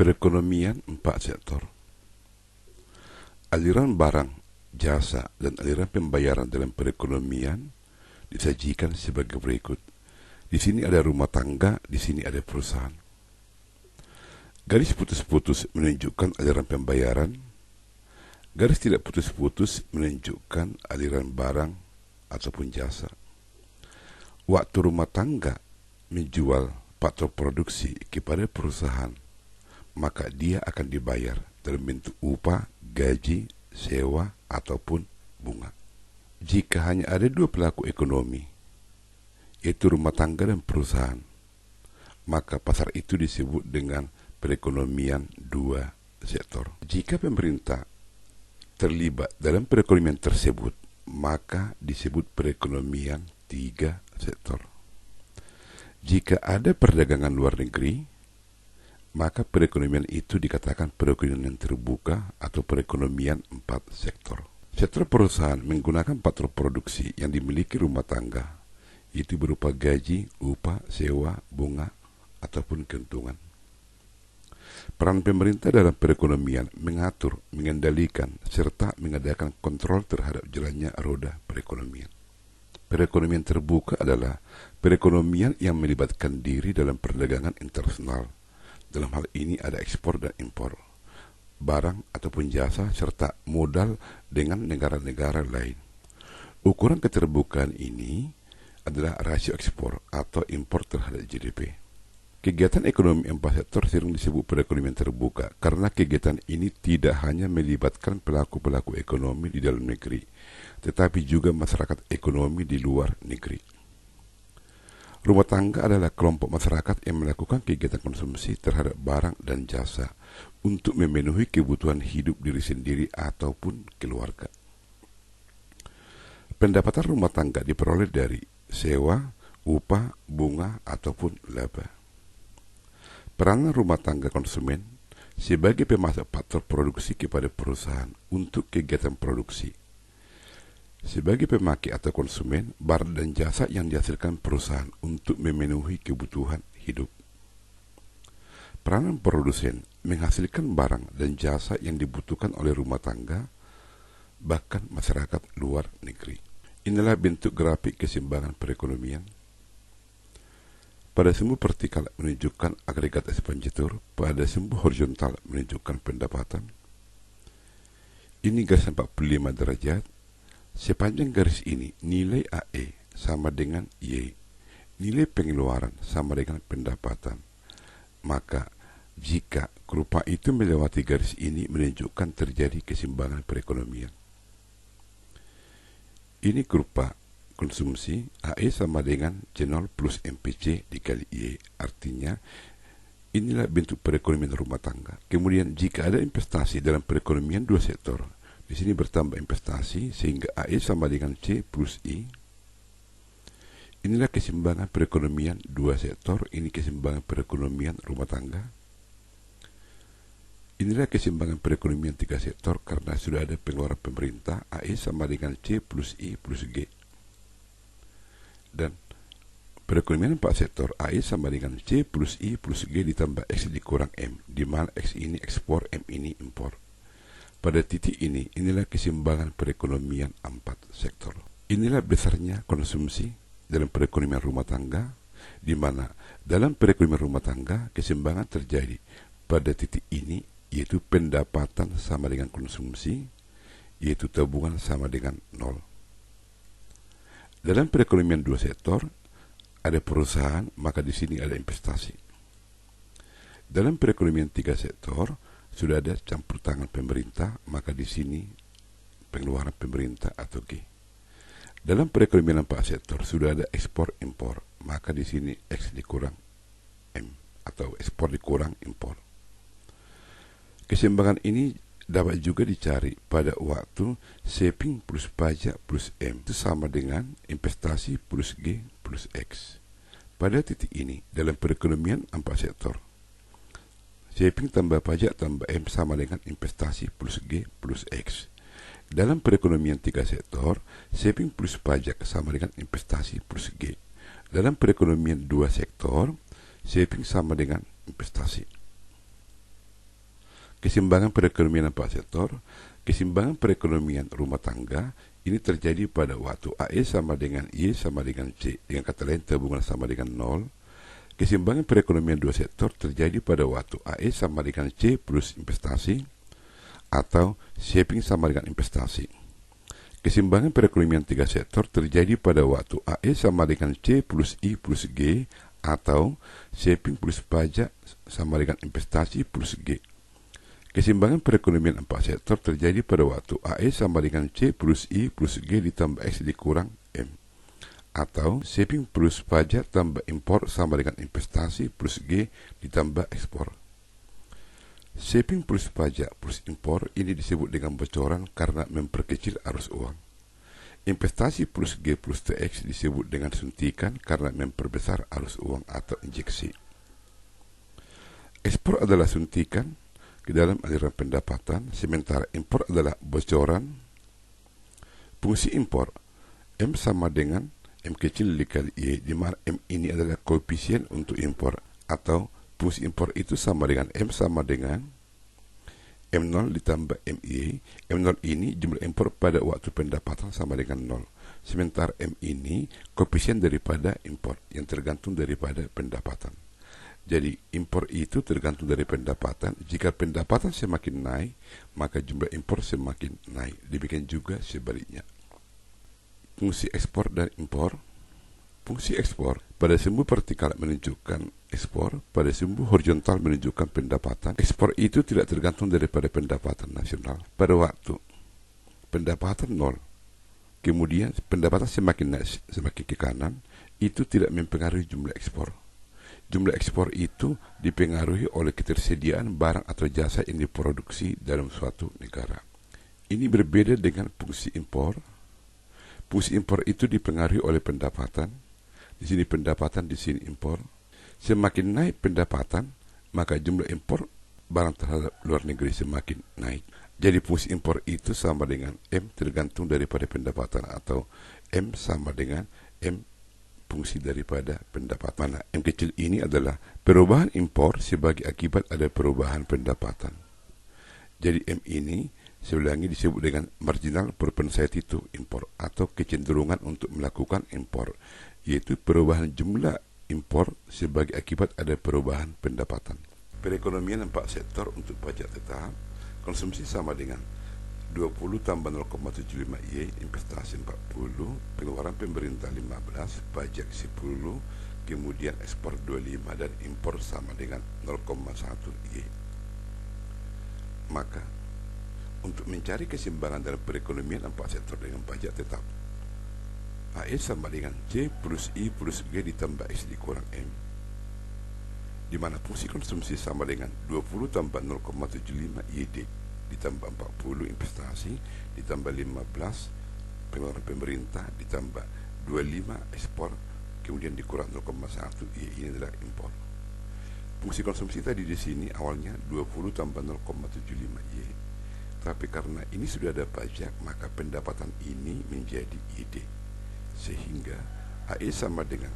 Perekonomian 4 sektor. Aliran barang, jasa, dan aliran pembayaran dalam perekonomian disajikan sebagai berikut. Di sini ada rumah tangga, di sini ada perusahaan. Garis putus-putus menunjukkan aliran pembayaran. Garis tidak putus-putus menunjukkan aliran barang ataupun jasa. Waktu rumah tangga menjual faktor produksi kepada perusahaan, maka dia akan dibayar dalam bentuk upah, gaji, sewa, ataupun bunga. Jika hanya ada dua pelaku ekonomi, yaitu rumah tangga dan perusahaan, maka pasar itu disebut dengan perekonomian dua sektor. Jika pemerintah terlibat dalam perekonomian tersebut, maka disebut perekonomian tiga sektor. Jika ada perdagangan luar negeri, maka perekonomian itu dikatakan perekonomian terbuka atau perekonomian 4 sektor. Sektor perusahaan menggunakan faktor produksi yang dimiliki rumah tangga, itu berupa gaji, upah, sewa, bunga, ataupun keuntungan. Peran pemerintah dalam perekonomian mengatur, mengendalikan, serta mengadakan kontrol terhadap jalannya roda perekonomian. Perekonomian terbuka adalah perekonomian yang melibatkan diri dalam perdagangan internasional. Dalam hal ini ada ekspor dan impor, barang ataupun jasa, serta modal dengan negara-negara lain. Ukuran keterbukaan ini adalah rasio ekspor atau impor terhadap GDP. Kegiatan ekonomi 4 sektor sering disebut perekonomian terbuka karena kegiatan ini tidak hanya melibatkan pelaku-pelaku ekonomi di dalam negeri, tetapi juga masyarakat ekonomi di luar negeri. Rumah tangga adalah kelompok masyarakat yang melakukan kegiatan konsumsi terhadap barang dan jasa untuk memenuhi kebutuhan hidup diri sendiri ataupun keluarga. Pendapatan rumah tangga diperoleh dari sewa, upah, bunga, ataupun laba. Peranan rumah tangga konsumen sebagai pemasok faktor produksi kepada perusahaan untuk kegiatan produksi. Sebagai pemakai atau konsumen, barang dan jasa yang dihasilkan perusahaan untuk memenuhi kebutuhan hidup. Peranan produsen menghasilkan barang dan jasa yang dibutuhkan oleh rumah tangga, bahkan masyarakat luar negeri. Inilah bentuk grafik keseimbangan perekonomian. Pada sumbu vertikal menunjukkan agregat ekspenditur, pada sumbu horizontal menunjukkan pendapatan. Ini garis 45 derajat. Sepanjang garis ini, nilai AE sama dengan Y. Nilai pengeluaran sama dengan pendapatan. Maka, jika kurva itu melewati garis ini menunjukkan terjadi keseimbangan perekonomian. Ini kurva konsumsi, AE sama dengan C0 plus MPC dikali Y. Artinya, inilah bentuk perekonomian rumah tangga. Kemudian, jika ada investasi dalam perekonomian dua sektor, di sini bertambah investasi sehingga AE sama dengan C plus I. Inilah keseimbangan perekonomian dua sektor, ini keseimbangan perekonomian rumah tangga. Inilah keseimbangan perekonomian tiga sektor karena sudah ada pengeluaran pemerintah, AE sama dengan C plus I plus G. Dan perekonomian 4 sektor, AE sama dengan C plus I plus G ditambah X dikurang M, di mana X ini ekspor, M ini impor. Pada titik ini, inilah keseimbangan perekonomian 4 sektor. Inilah besarnya konsumsi dalam perekonomian rumah tangga, di mana dalam perekonomian rumah tangga keseimbangan terjadi pada titik ini, yaitu pendapatan sama dengan konsumsi, yaitu tabungan sama dengan 0. Dalam perekonomian dua sektor, ada perusahaan, maka di sini ada investasi. Dalam perekonomian tiga sektor, sudah ada campur tangan pemerintah, maka di sini pengeluaran pemerintah atau G. Dalam perekonomian 4 sektor sudah ada ekspor impor, maka di sini X dikurang M atau ekspor dikurang impor. Keseimbangan ini dapat juga dicari pada waktu saving plus pajak plus M itu sama dengan investasi plus G plus X. Pada titik ini dalam perekonomian 4 sektor, saving tambah pajak tambah M sama dengan investasi plus G plus X. Dalam perekonomian 3 sektor, saving plus pajak sama dengan investasi plus G. Dalam perekonomian 2 sektor, saving sama dengan investasi. Keseimbangan perekonomian 4 sektor. Keseimbangan perekonomian rumah tangga ini terjadi pada waktu AE sama dengan Y sama dengan C. Dengan kata lain, tabungan sama dengan 0. Keseimbangan perekonomian 2 sektor terjadi pada waktu AE sama dengan C plus investasi atau shaping sama dengan investasi. Keseimbangan perekonomian 3 sektor terjadi pada waktu AE sama dengan C plus I plus G atau shaping plus pajak sama dengan investasi plus G. Keseimbangan perekonomian 4 sektor terjadi pada waktu AE sama dengan C plus I plus G ditambah X dikurang M. Atau shaping plus pajak tambah impor sama dengan investasi plus G ditambah ekspor. Shaping plus pajak plus impor ini disebut dengan bocoran karena memperkecil arus uang. Investasi plus G plus TX disebut dengan suntikan karena memperbesar arus uang atau injeksi. Ekspor adalah suntikan ke dalam aliran pendapatan, sementara impor adalah bocoran. Fungsi impor M sama dengan M kecil dikali Y, di mana M ini adalah koefisien untuk impor, atau fungsi impor itu sama dengan M sama dengan M0 ditambah MY. M0 ini jumlah impor pada waktu pendapatan sama dengan 0, sementara M ini koefisien daripada impor yang tergantung daripada pendapatan. Jadi impor itu tergantung dari pendapatan. Jika pendapatan semakin naik, maka jumlah impor semakin naik. Demikian juga sebaliknya. Fungsi ekspor dan impor. Fungsi ekspor pada sumbu vertikal menunjukkan ekspor, pada sumbu horizontal menunjukkan pendapatan. Ekspor itu tidak tergantung daripada pendapatan nasional. Pada waktu pendapatan 0, kemudian pendapatan semakin naik, semakin ke kanan, itu tidak mempengaruhi jumlah ekspor. Jumlah ekspor itu dipengaruhi oleh ketersediaan barang atau jasa yang diproduksi dalam suatu negara. Ini berbeda dengan fungsi impor. Fungsi impor itu dipengaruhi oleh pendapatan. Di sini pendapatan, di sini impor. Semakin naik pendapatan, maka jumlah impor barang terhadap luar negeri semakin naik. Jadi fungsi impor itu sama dengan M tergantung daripada pendapatan, atau M sama dengan M fungsi daripada pendapatan. Mana M kecil ini adalah perubahan impor sebagai akibat ada perubahan pendapatan. Jadi M ini sebelah disebut dengan marginal propensity to import, atau kecenderungan untuk melakukan impor, yaitu perubahan jumlah impor sebagai akibat ada perubahan pendapatan. Perekonomian 4 sektor untuk pajak tetap. Konsumsi sama dengan 20 tambah 0,75 Y, investasi 40, pengeluaran pemerintah 15, pajak 10, kemudian ekspor 25, dan impor sama dengan 0,1 Y. Maka untuk mencari keseimbangan dalam perekonomian 4 sektor dengan pajak tetap, AE sama dengan C plus I plus G ditambah X dikurang M, di mana fungsi konsumsi sama dengan 20 tambah 0,75 YD ditambah 40 investasi ditambah 15 pengeluaran pemerintah ditambah 25 ekspor kemudian dikurang 0,1 Y, ini adalah impor. Fungsi konsumsi tadi di sini awalnya 20 tambah 0,75 Y, tapi karena ini sudah ada pajak, maka pendapatan ini menjadi YD, sehingga AE sama dengan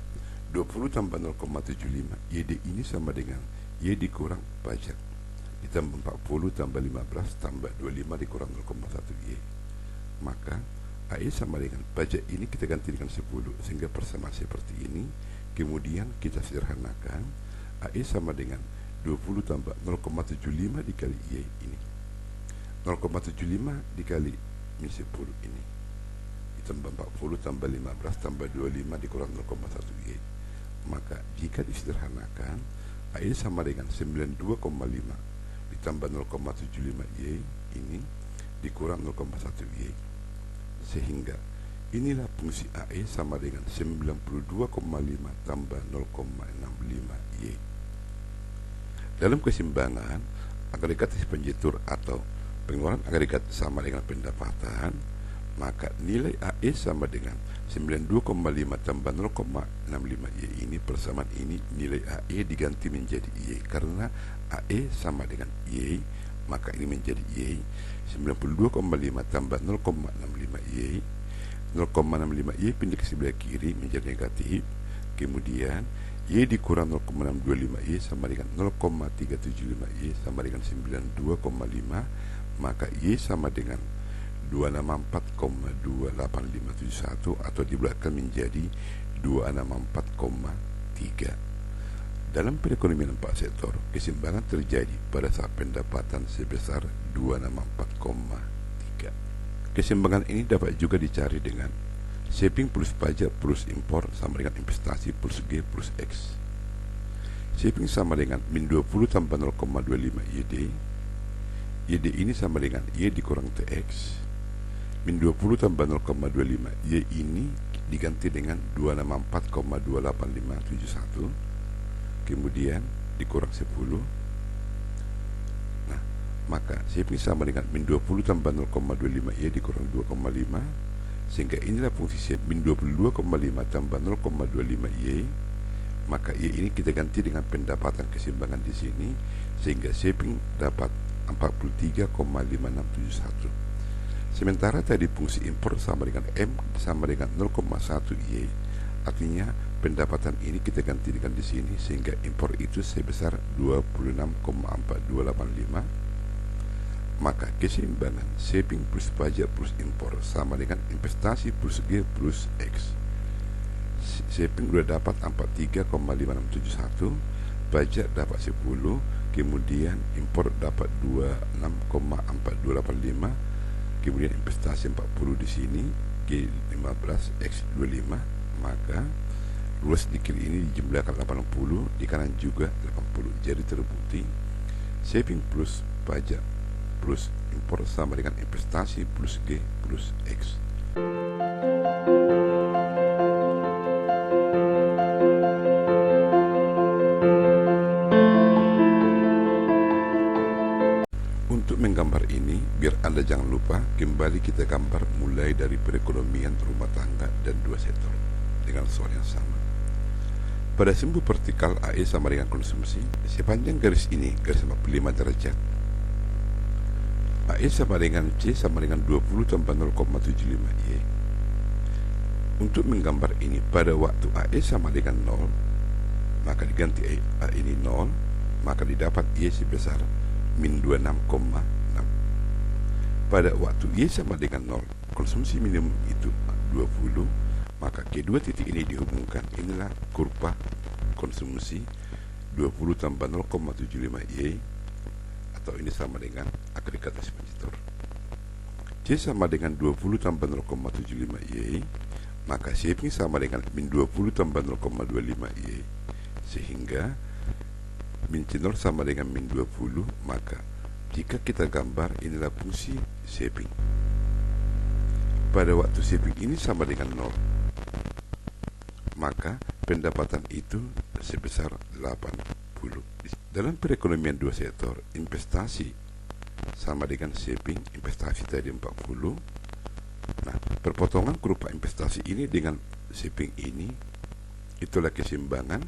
20 tambah 0,75 YD ini sama dengan Y dikurang pajak ditambah 40 tambah 15 tambah 25 dikurang 0,1 Y. Maka AE sama dengan pajak ini kita ganti dengan 10 sehingga persamaan seperti ini. Kemudian kita sederhanakan, AE sama dengan 20 tambah 0,75 dikali Y ini, 0,75 dikali min 10 ini, ditambah 40 tambah 15 tambah 25 dikurang 0,1 Y. Maka jika disederhanakan, AE sama dengan 92,5 ditambah 0,75 Y ini dikurang 0,1 Y, sehingga inilah fungsi AE sama dengan 92,5 tambah 0,65 Y. Dalam keseimbangan agregat penjetur atau pengeluaran agregat sama dengan pendapatan, maka nilai AE sama dengan 92,5 tambah 0,65 Y ini, persamaan ini nilai AE diganti menjadi Y, karena AE sama dengan Y, maka ini menjadi Y. 92,5 tambah 0,65 Y, 0,65 Y pindah ke sebelah kiri menjadi negatif, kemudian Y dikurang 0,625Y sama dengan 0,375Y sama dengan 92,5, maka Y sama dengan 264,28571 atau dibulatkan menjadi 264,3. Dalam perekonomian 4 sektor, keseimbangan terjadi pada saat pendapatan sebesar 264,3. Keseimbangan ini dapat juga dicari dengan saving plus pajak plus impor sama dengan investasi plus G plus X. Saving sama dengan min 20 tambah 0,25 YD. YD ini sama dengan Y dikurang TX. Min 20 tambah 0,25 Y ini diganti dengan 264,28571, kemudian dikurang 10. Nah, maka saving sama dengan min 20 tambah 0,25 Y dikurang 2,5, sehingga inilah fungsi saving. Min 22,5 tambah 0,25 Y, maka Y ini kita ganti dengan pendapatan keseimbangan di sini, sehingga saving dapat 43,5671. Sementara tadi fungsi impor sama dengan M sama dengan 0,1 Y, artinya pendapatan ini kita ganti dengan di sini, sehingga impor itu sebesar 26,4285. Maka keseimbangan saving plus pajak plus impor sama dengan investasi plus G plus X. Saving sudah dapat 43,5671, pajak dapat 10, kemudian impor dapat 26,4285, kemudian investasi 40 di sini, G15 X25, maka luas di kiri ini dijumlahkan 80, di kanan juga 80. Jadi terbukti saving plus pajak plus impor sama dengan investasi plus G plus X. Untuk menggambar ini, biar Anda jangan lupa, kembali kita gambar mulai dari perekonomian rumah tangga dan dua sektor dengan soal yang sama. Pada simbol vertikal AE sama dengan konsumsi, sepanjang garis ini garis 45 derajat. AE sama dengan C sama dengan 20 tambah 0,75 Y. Untuk menggambar ini, pada waktu AE sama dengan 0, maka diganti A ini 0, maka didapat Y sebesar min 26,6. Pada waktu Y sama dengan 0, konsumsi minimum itu 20, maka kedua titik ini dihubungkan. Inilah kurva konsumsi 20 tambah 0,75 Y, atau ini sama dengan agregat ekspeditor. C sama dengan 20 tambah 0,75 Y, maka saving sama dengan min 20 tambah 0,25 Y, sehingga min C0 sama dengan min 20, maka jika kita gambar, inilah fungsi saving. Pada waktu saving ini sama dengan 0, maka pendapatan itu sebesar 80. Dalam perekonomian dua sektor, investasi sama dengan saving, investasi tadi 40. Nah, perpotongan kurva investasi ini dengan saving ini, itulah keseimbangan,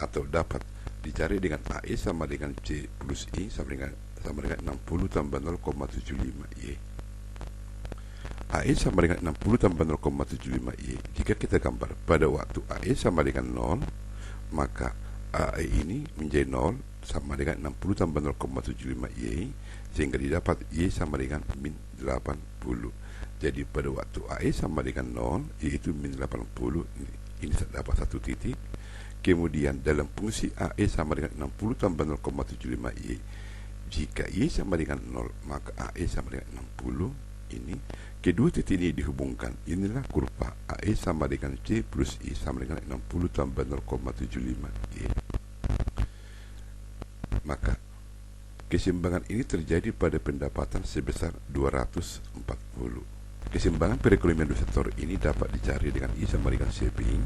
atau dapat dicari dengan AE sama dengan C plus I sama dengan 60 tambah 0,75 Y. AE sama dengan 60 tambah 0,75 Y. Jika kita gambar pada waktu AE sama dengan 0, maka AE ini menjadi 0 sama dengan 60 tambah 0,75 Y, sehingga didapat Y sama dengan min 80. Jadi pada waktu AE sama dengan 0, yaitu min 80, ini dapat satu titik. Kemudian dalam fungsi AE sama dengan 60 tambah 0,75 Y, jika Y sama dengan 0, maka AE sama dengan 60. Ini kedua titik ini dihubungkan. Inilah kurva AE sama dengan C plus I sama dengan 60 tambah 0,75 Y. Maka keseimbangan ini terjadi pada pendapatan sebesar 240. Keseimbangan perekonomian dua sektor ini dapat dicari dengan I sama dengan saving,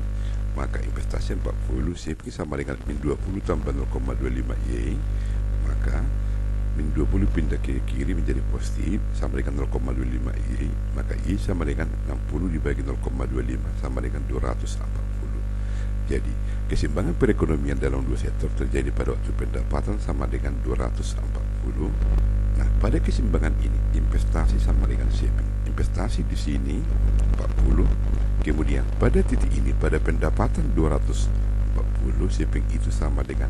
maka investasi 40, saving sama dengan min 20 tambah 0,25 Y, maka min 20 pindah ke kiri menjadi positif sama dengan 0,25 Y, maka Y sama dengan 60 dibagi 0,25 sama dengan 240. Jadi keseimbangan perekonomian dalam dua sektor terjadi pada waktu pendapatan sama dengan 240. Nah, pada keseimbangan ini investasi sama dengan saving. Investasi di sini 40, kemudian pada titik ini pada pendapatan 240, 30, shaping itu sama dengan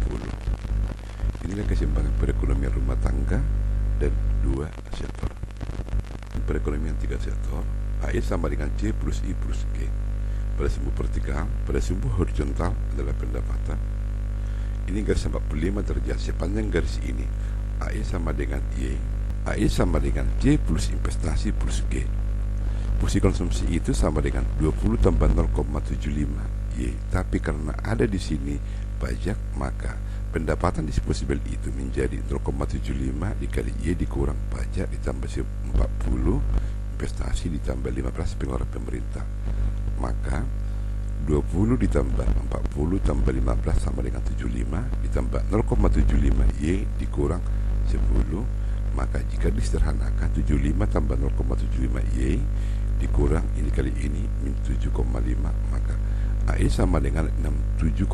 40. Inilah keseimbangan perekonomian rumah tangga dan dua sektor. Perekonomian tiga sektor, AE sama dengan C plus I plus G. Pada sumbu vertikal, pada sumbu horizontal adalah pendapatan. Ini garis 45 derajat. Sepanjang garis ini AE sama dengan Y, AE sama dengan C plus investasi plus G. Fungsi konsumsi itu sama dengan 20 tambah 0,75 Y. Tapi karena ada di sini pajak, maka pendapatan disposable itu menjadi 0,75 dikali Y dikurang pajak ditambah 40, investasi ditambah 15 pengeluaran pemerintah. Maka 20 ditambah 40 tambah 15 sama dengan 75 ditambah 0,75 Y dikurang 10. Maka jika disederhanakan 75 tambah 0,75 Y dikurang ini kali ini min 7,5, maka AE sama dengan 67,5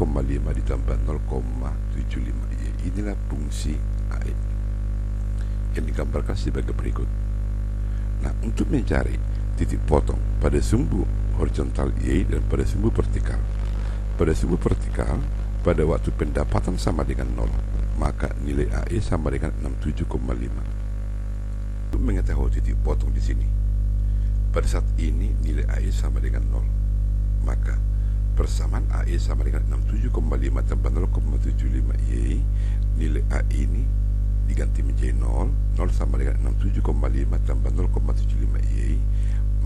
ditambah 0,75 Y. Inilah fungsi AE yang digambarkan sebagai berikut. Nah, untuk mencari titik potong pada sumbu horizontal Y dan pada sumbu vertikal. Pada sumbu vertikal, pada waktu pendapatan sama dengan 0, maka nilai AE sama dengan 67,5. Untuk mengetahui titik potong di sini, pada saat ini nilai AE sama dengan 0, maka persamaan AE sama dengan 67,5 tambah 0,75 Y, nilai AE ini diganti menjadi 0, 0 sama dengan 67,5 tambah 0,75 Y,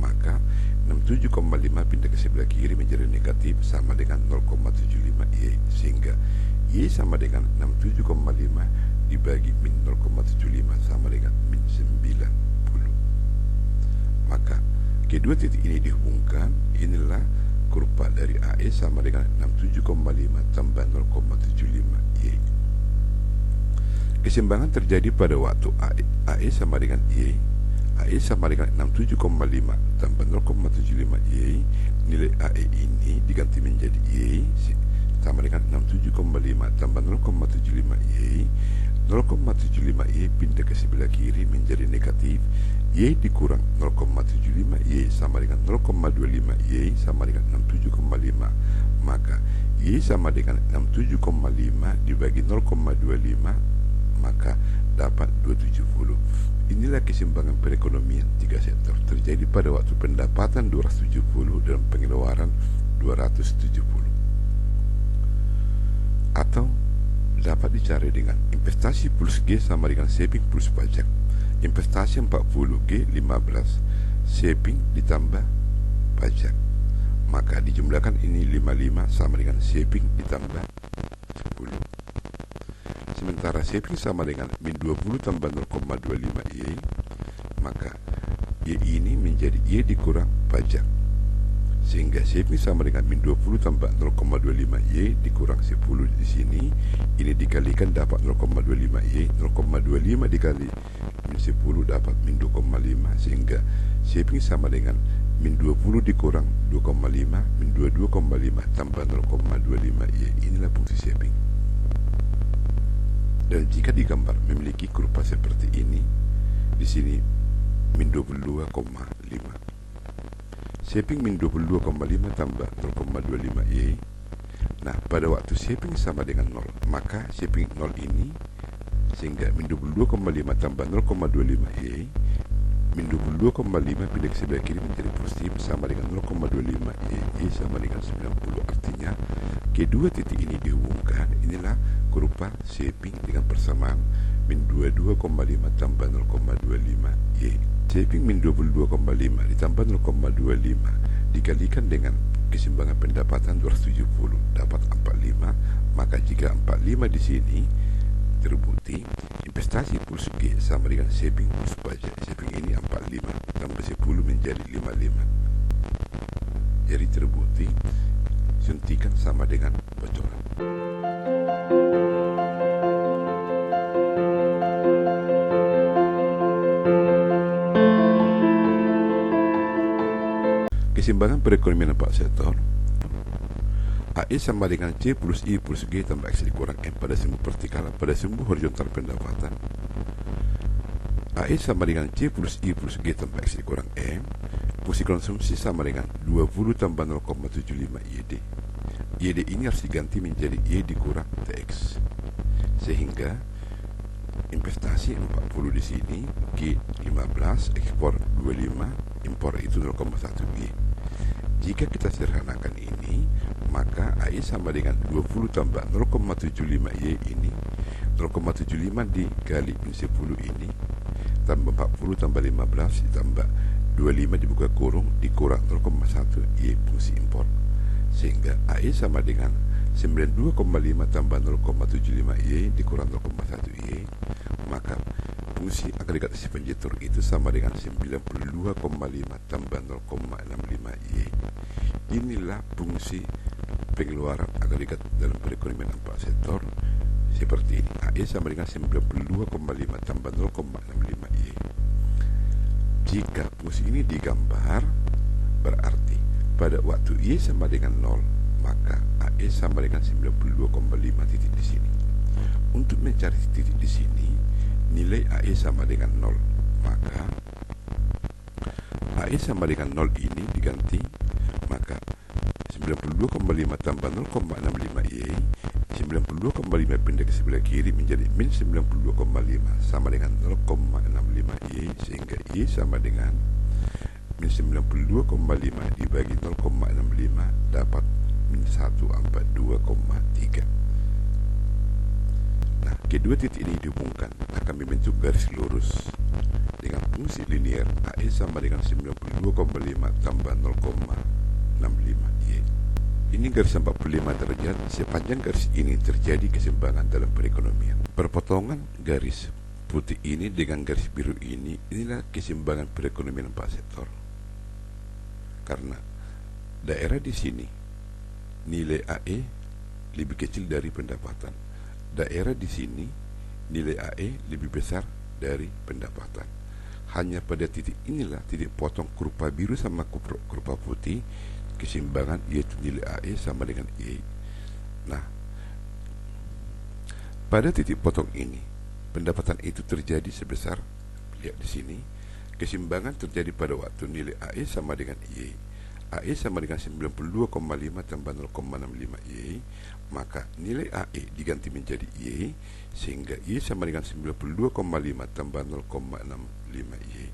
maka 67,5 pindah ke sebelah kiri menjadi negatif sama dengan 0,75 Y, sehingga Y sama dengan 67,5 dibagi min 0,75 sama dengan min 90. Maka kedua titik ini dihubungkan, inilah kurva dari AE sama dengan 67,5 tambah 0,75 Y. Keseimbangan terjadi pada waktu AE sama dengan Y. AE sama dengan 67,5 tambah 0,75 Y. Nilai AE ini diganti menjadi Y sama dengan 67,5 tambah 0,75 Y. 0,75 Y pindah ke sebelah kiri menjadi negatif. Y dikurang 0,75 Y sama dengan 0,25 Y sama dengan 67,5. Maka Y sama dengan 67,5 dibagi 0,25, maka dapat 270. Inilah keseimbangan perekonomian tiga sektor terjadi pada waktu pendapatan 270 dan pengeluaran 270. Atau dapat dicari dengan investasi plus G sama dengan saving plus pajak. Investasi 40, G 15, saving ditambah pajak. Maka dijumlahkan ini 55 sama dengan saving ditambah 10. Sementara saving sama dengan min 20 tambah 0,25 Y, maka Y ini menjadi Y dikurang pajak, sehingga saving sama dengan min 20 tambah 0,25 Y dikurang 10 di sini. Ini dikalikan dapat 0,25 Y. 0,25 dikali min 10 dapat min 2,5, sehingga saving sama dengan min 20 dikurang 2,5 min 22,5 tambah 0,25 Y. Inilah fungsi saving. Dan jika digambar memiliki kurva seperti ini, di sini min 22,5. Saving min 22,5 tambah 0,25 Y. Nah, pada waktu saving sama dengan 0, maka saving 0 ini, sehingga min 22,5 tambah 0,25 Y, min 22,5 pindah ke sebelah kiri menjadi positif sama dengan 0,25 Y. Y sama dengan 90. Artinya kedua titik ini dihubungkan. Inilah kurva saving dengan persamaan min 22,5 tambah 0,25 Y. Saving min 22,5 ditambah 0,25 dikalikan dengan keseimbangan pendapatan 270 dapat 45. Maka jika 45 di sini terbukti, investasi plus G sama dengan saving plus pajak. Saving ini 45 tambah 10 menjadi 55. Jadi terbukti suntikan sama dengan bocoran. Keseimbangan perekonomian 4 sektor. AE sama dengan C plus I plus G tambah X dikurang M pada sumbu vertikal. Pada sumbu horizontal pendapatan, AE sama dengan C plus I plus G tambah X dikurang M. Fungsi konsumsi sama dengan 20 tambah 0,75 YD. YD ini harus diganti menjadi Y dikurang TX. Sehingga investasi 40 di sini, G 15, ekspor 25, impor itu 0,1 Y. Jika kita sederhanakan ini, maka AE sama dengan 20 tambah 0,75 Y ini, 0,75 dikali min 10 ini, tambah 40 tambah 15 ditambah 25 dibuka kurung dikurang 0,1 Y fungsi impor. Sehingga AE sama dengan 92,5 tambah 0,75 Y dikurang 0,1 Y, maka fungsi agregat si penjetur itu sama dengan 92,5 tambah 0,65 Y. Inilah fungsi pengeluaran agregat dalam perekonomian 4 sektor seperti ini. AE sama dengan 92,5 tambah 0,65 Y. Jika fungsi ini digambar, berarti pada waktu Y sama dengan 0, maka AE sama dengan 92,5 titik di sini. Untuk mencari titik di sini, nilai AE sama dengan 0, maka AE sama dengan 0 ini diganti, maka 92,5 tambah 0,65 Y, 92,5 pindah ke sebelah kiri menjadi min 92,5 sama dengan 0,65 Y, sehingga Y sama dengan min 92,5 dibagi 0,65 dapat min 142,3. Nah, kedua titik ini dihubungkan akan membentuk garis lurus dengan fungsi linear AE sama dengan 92,5 tambah 0,65 Y. Ini garis 45 derajat. Sepanjang garis ini terjadi keseimbangan dalam perekonomian. Perpotongan garis putih ini dengan garis biru ini, inilah keseimbangan perekonomian 4 sektor. Karena daerah di sini nilai AE lebih kecil dari pendapatan, daerah di sini nilai AE lebih besar dari pendapatan. Hanya pada titik inilah titik potong kurva biru sama kurva putih keseimbangan, yaitu nilai AE sama dengan Y. Nah, pada titik potong ini pendapatan itu terjadi sebesar, lihat di sini, keseimbangan terjadi pada waktu nilai AE sama dengan Y. AE sama dengan 92,5 tambah 0,65 Y, maka nilai AE diganti menjadi Y, sehingga Y sama dengan 92,5 tambah 0,65 Y.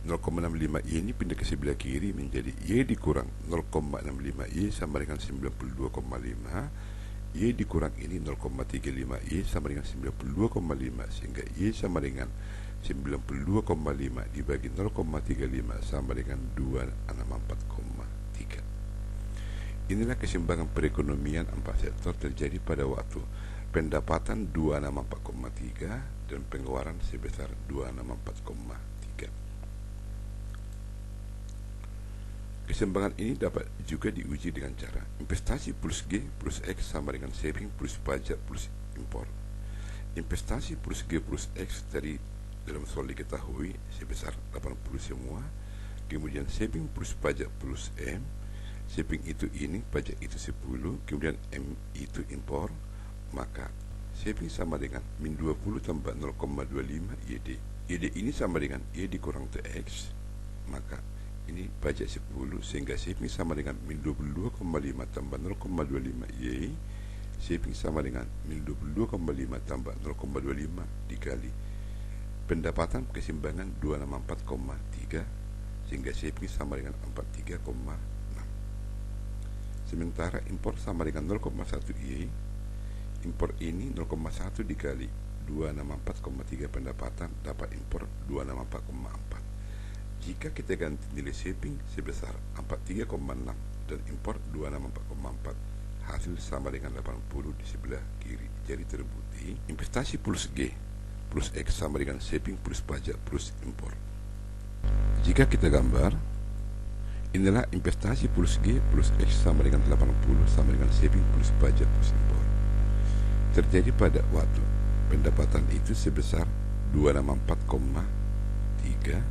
0,65 Y ini pindah ke sebelah kiri menjadi Y dikurang 0,65 Y sama dengan 92,5. Y dikurang ini 0,35 Y sama dengan 92,5, sehingga Y sama dengan 92,5 dibagi 0,35 sama dengan 264,3. Inilah keseimbangan perekonomian 4 sektor terjadi pada waktu pendapatan 264,3 dan pengeluaran sebesar 264,3. Keseimbangan ini dapat juga diuji dengan cara investasi plus G plus X sama dengan saving plus pajak plus impor. Investasi plus G plus X tadi dalam soal diketahui sebesar 80 semua. Kemudian saving plus pajak plus M. Saving itu ini, pajak itu 10, kemudian M itu impor, maka saving sama dengan min 20 tambah 0,25 YD. YD ini sama dengan Y dikurang TX, maka ini pajak 10, sehingga saving sama dengan min 22,5 tambah 0,25 Y. Saving sama dengan min 22,5 tambah 0,25 dikali pendapatan keseimbangan 264,3, sehingga saving sama dengan 43,6. Sementara impor sama dengan 0,1 Y. Impor ini 0,1 dikali 264,3 pendapatan dapat impor 264,4. Jika kita ganti nilai saving sebesar 43,6 dan impor 264,4, hasil sama dengan 80 di sebelah kiri. Jadi terbukti investasi plus G plus X sama dengan saving plus pajak plus impor. Jika kita gambar, inilah investasi plus G plus X sama dengan 80 sama dengan saving plus pajak plus impor. Terjadi pada waktu pendapatan itu sebesar 264,3.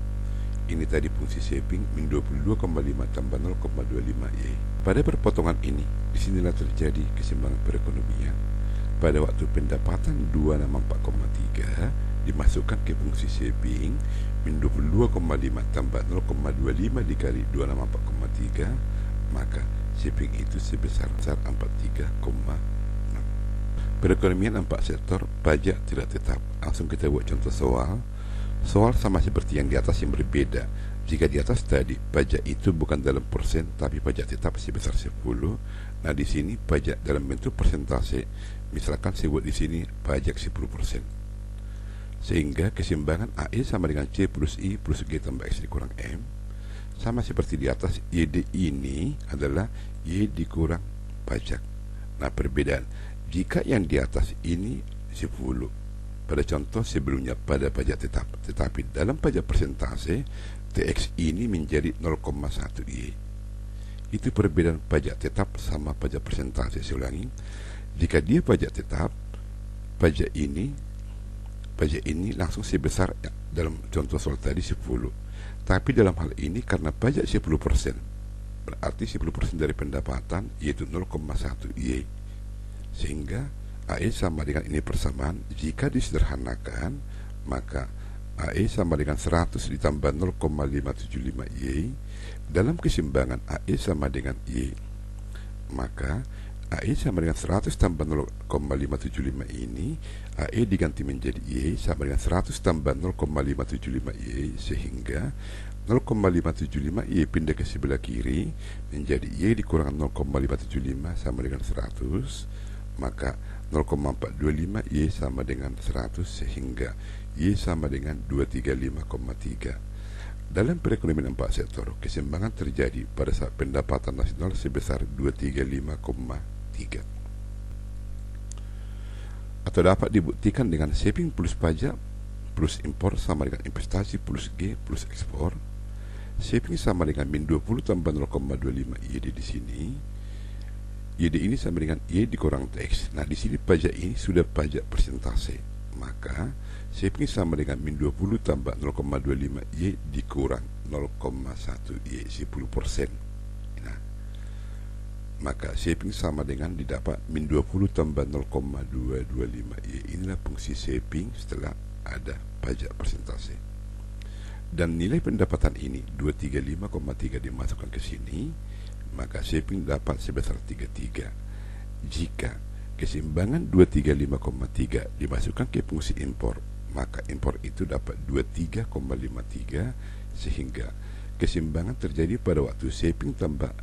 Ini tadi fungsi saving min 22,5 tambah 0,25 Y. Pada perpotongan ini, disinilah terjadi keseimbangan perekonomian. Pada waktu pendapatan 264,3 dimasukkan ke fungsi saving min 22,5 tambah 0,25 dikali 264,3, maka Shipping itu sebesar 43,6. Perekonomian 4 sektor, pajak tidak tetap. Langsung kita buat contoh soal. Soal sama seperti yang di atas yang berbeda. Jika di atas tadi pajak itu bukan dalam persen tapi pajak tetap sebesar 10. Nah di sini pajak dalam bentuk persentase. Misalkan saya buat di sini pajak 10%. Sehingga keseimbangan AE sama dengan C plus I plus G tambah X dikurang M. Sama seperti di atas, YD ini adalah Y dikurang pajak. Nah perbedaan, jika yang di atas ini 10 pada contoh sebelumnya pada pajak tetap, tetapi dalam pajak persentase TX ini menjadi 0,1 Y. Itu perbedaan pajak tetap sama pajak persentase. Saya ulangi, jika dia pajak tetap, pajak ini langsung sebesar dalam contoh soal tadi 10. Tapi dalam hal ini karena pajak 10%, berarti 10% dari pendapatan yaitu 0,1 Y. Sehingga AE sama dengan ini persamaan. Jika disederhanakan, maka AE sama dengan 100 ditambah 0,575 Y. Dalam keseimbangan AE sama dengan Y, maka AE sama dengan 100 tambah 0,575 ini, AE diganti menjadi Y sama dengan 100 tambah 0,575 Y, sehingga 0,575 Y pindah ke sebelah kiri menjadi Y dikurang 0,575 sama dengan 100. Maka 0,425 Y sama dengan 100, sehingga Y sama dengan 235,3. Dalam perekonomian 4 sektor, keseimbangan terjadi pada saat pendapatan nasional sebesar 235,3. Atau dapat dibuktikan dengan shipping plus pajak plus impor sama dengan investasi plus G plus ekspor. Shipping sama dengan min 20 tambah 0,25 YD di sini. YD ini sama dengan Y dikurang TX. Nah, di sini pajak ini sudah pajak persentase. Maka shipping sama dengan min 20 tambah 0,25 Y dikurang 0,1 Y, 10%. Nah, maka shipping sama dengan didapat min 20 tambah 0,225 Y. Inilah fungsi shipping setelah ada pajak persentase. Dan nilai pendapatan ini 235,3 dimasukkan ke sini, maka shipping dapat sebesar 33. Jika keseimbangan 235,3 dimasukkan ke fungsi impor, maka impor itu dapat 23,53, sehingga keseimbangan terjadi pada waktu shipping tambah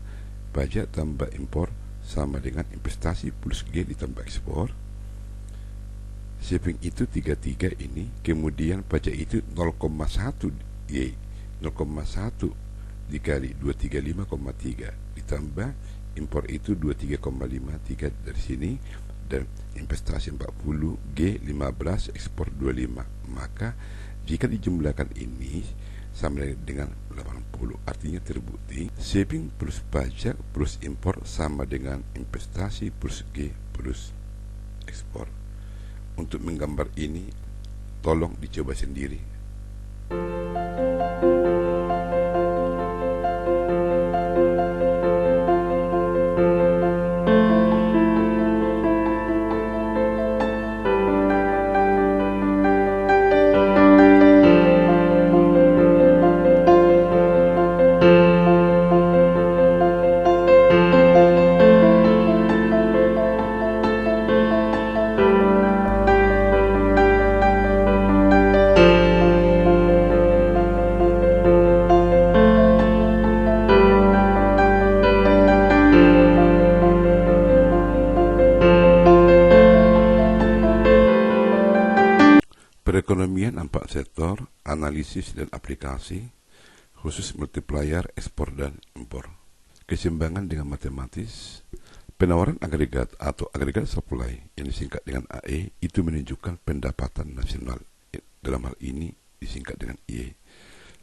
pajak tambah impor sama dengan investasi plus G ditambah ekspor. Shipping itu 33 ini, kemudian pajak itu 0,1 Y, 0,1 dikali 235,3 ditambah impor itu 23,53 dari sini, dan investasi 40, G 15, ekspor 25. Maka jika dijumlahkan ini sama dengan 80. Artinya terbukti shipping plus pajak plus impor sama dengan investasi plus G plus ekspor. Untuk menggambar ini, tolong dicoba sendiri. Perekonomian 4 sektor, analisis dan aplikasi, khusus multiplier, ekspor dan impor. Keseimbangan dengan matematis. Penawaran agregat atau agregat supply yang disingkat dengan AE itu menunjukkan pendapatan nasional. Dalam hal ini disingkat dengan Y.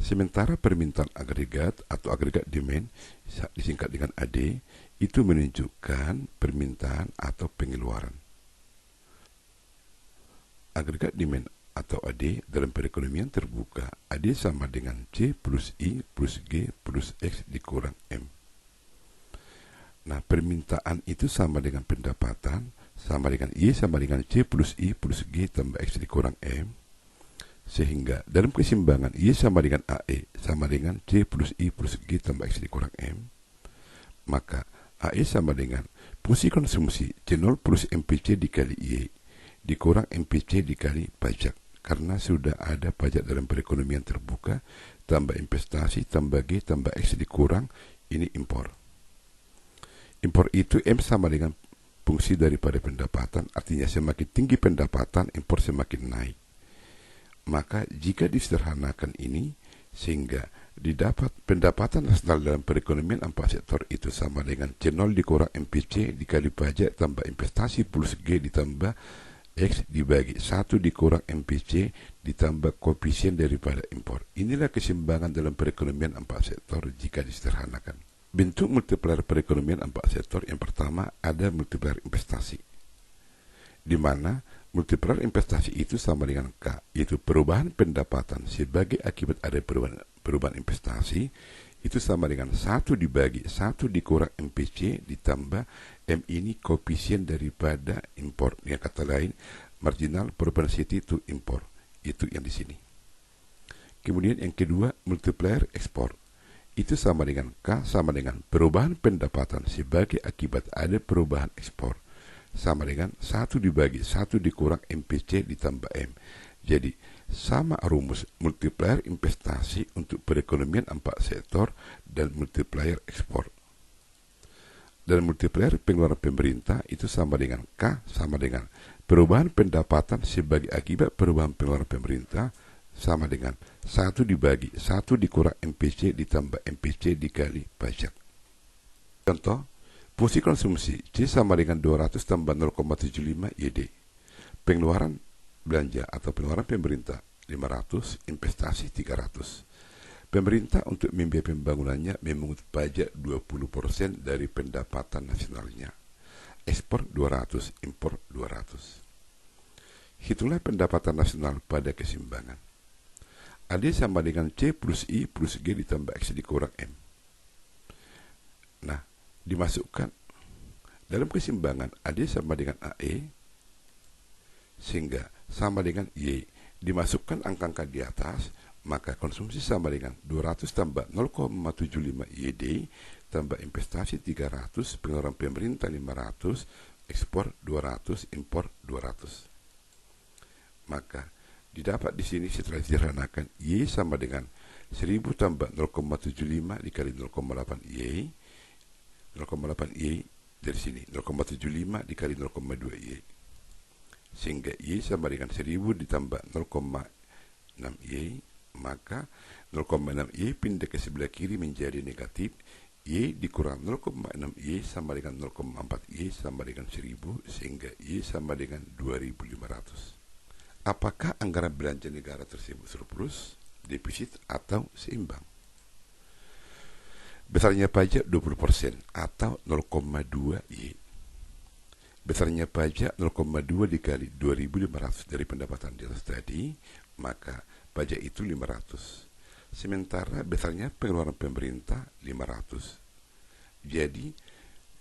Sementara permintaan agregat atau agregat demand disingkat dengan AD itu menunjukkan permintaan atau pengeluaran. Agregat demand atau AD dalam perekonomian terbuka, AD sama dengan C plus I plus G plus X dikurang M. Nah, permintaan itu sama dengan pendapatan, sama dengan Y sama dengan C plus I plus G tambah X dikurang M. Sehingga dalam keseimbangan Y sama dengan AE sama dengan C plus I plus G tambah X dikurang M. Maka AE sama dengan fungsi konsumsi C0 plus MPC dikali Y dikurang MPC dikali pajak. Karena sudah ada pajak dalam perekonomian terbuka, tambah investasi, tambah G, tambah X dikurang, ini impor. Impor itu M sama dengan fungsi daripada pendapatan, artinya semakin tinggi pendapatan, impor semakin naik. Maka jika disederhanakan ini, sehingga didapat pendapatan nasional dalam perekonomian 4 sektor itu sama dengan C0 dikurang MPC dikali pajak tambah investasi plus G ditambah X dibagi 1 dikurang MPC ditambah koefisien daripada impor. Inilah keseimbangan dalam perekonomian 4 sektor jika disederhanakan. Bentuk multiplier perekonomian 4 sektor yang pertama ada multiplier investasi, di mana multiplier investasi itu sama dengan K, yaitu perubahan pendapatan sebagai akibat ada perubahan investasi, itu sama dengan 1 dibagi 1 dikurang MPC ditambah M ini koefisien daripada impor. Dengan kata lain, marginal propensity to import. Itu yang di sini. Kemudian yang kedua, multiplier ekspor. Itu sama dengan K sama dengan perubahan pendapatan sebagai akibat ada perubahan ekspor. Sama dengan 1 dibagi 1 dikurang MPC ditambah M. Jadi, sama rumus multiplier investasi untuk perekonomian 4 sektor dan multiplier ekspor. Dan multiplier pengeluaran pemerintah itu sama dengan K sama dengan perubahan pendapatan sebagai akibat perubahan pengeluaran pemerintah sama dengan 1 dibagi 1 dikurang MPC ditambah MPC dikali pajak. Contoh, fungsi konsumsi C sama dengan 200 tambah 0,75 YD. Pengeluaran belanja atau pengeluaran pemerintah 500, investasi 300. Pemerintah untuk membiayai pembangunannya memungut pajak 20% dari pendapatan nasionalnya. Ekspor 200, impor 200. Hitunglah pendapatan nasional pada keseimbangan. AD sama dengan C plus I plus G ditambah X dikurang M. Nah, dimasukkan dalam keseimbangan AD sama dengan AE sehingga sama dengan Y. Dimasukkan angka-angka di atas, maka konsumsi sama dengan 200 tambah 0,75 YD tambah investasi 300, pengeluaran pemerintah 500, ekspor 200, impor 200. Maka didapat di sini setelah disederhanakan Y sama dengan 1000 tambah 0,75 dikali 0,8 Y. 0,8 Y dari sini 0,75 dikali 0,2 Y. Sehingga Y sama dengan 1000 ditambah 0,6 Y, maka 0,6 Y pindah ke sebelah kiri menjadi negatif. Y dikurang 0,6 Y sama dengan 0,4 Y sama dengan 1000, sehingga Y sama dengan 2500. Apakah anggaran belanja negara tersebut surplus, defisit, atau seimbang? Besarnya pajak 20% atau 0,2 Y. Besarnya pajak 0,2 dikali 2.500 dari pendapatan di atas tadi, maka pajak itu 500. Sementara besarnya pengeluaran pemerintah 500. Jadi,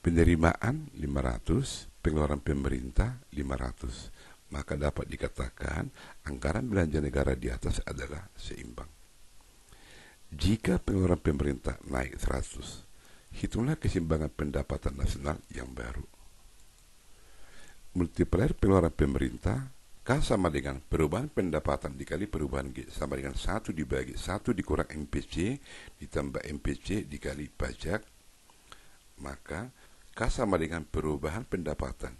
penerimaan 500, pengeluaran pemerintah 500. Maka dapat dikatakan anggaran belanja negara di atas adalah seimbang. Jika pengeluaran pemerintah naik 100, hitunglah keseimbangan pendapatan nasional yang baru. Multiplier pengeluaran pemerintah K sama dengan perubahan pendapatan dikali perubahan G sama dengan 1 dibagi 1 dikurang MPC ditambah MPC dikali pajak. Maka K sama dengan perubahan pendapatan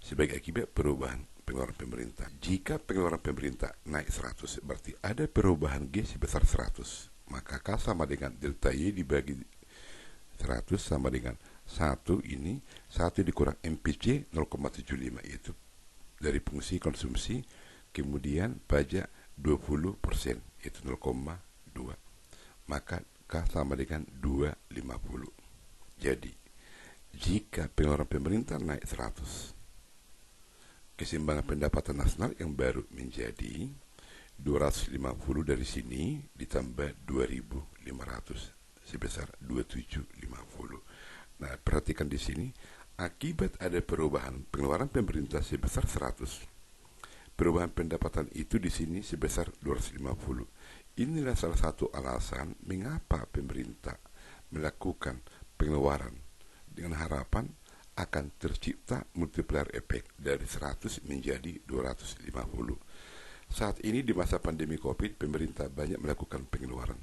sebagai akibat perubahan pengeluaran pemerintah. Jika pengeluaran pemerintah naik 100, berarti ada perubahan G sebesar 100. Maka K sama dengan delta Y dibagi 100 sama dengan 1 ini 1 dikurang MPC 0,75, yaitu dari fungsi konsumsi, kemudian pajak 20%, yaitu 0,2. Maka K sama dengan 250. Jadi jika pengeluaran pemerintah naik 100, keseimbangan pendapatan nasional yang baru menjadi 250 dari sini ditambah 2.500 sebesar 2750. Nah, perhatikan di sini, akibat ada perubahan pengeluaran pemerintah sebesar 100, perubahan pendapatan itu di sini sebesar 250. Inilah salah satu alasan mengapa pemerintah melakukan pengeluaran dengan harapan akan tercipta multiplier effect dari 100 menjadi 250. Saat ini di masa pandemi COVID, pemerintah banyak melakukan pengeluaran.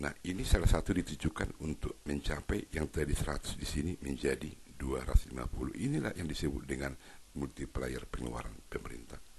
Nah, ini salah satu ditujukan untuk mencapai yang tadi 100 di sini menjadi 250. Inilah yang disebut dengan multiplier pengeluaran pemerintah.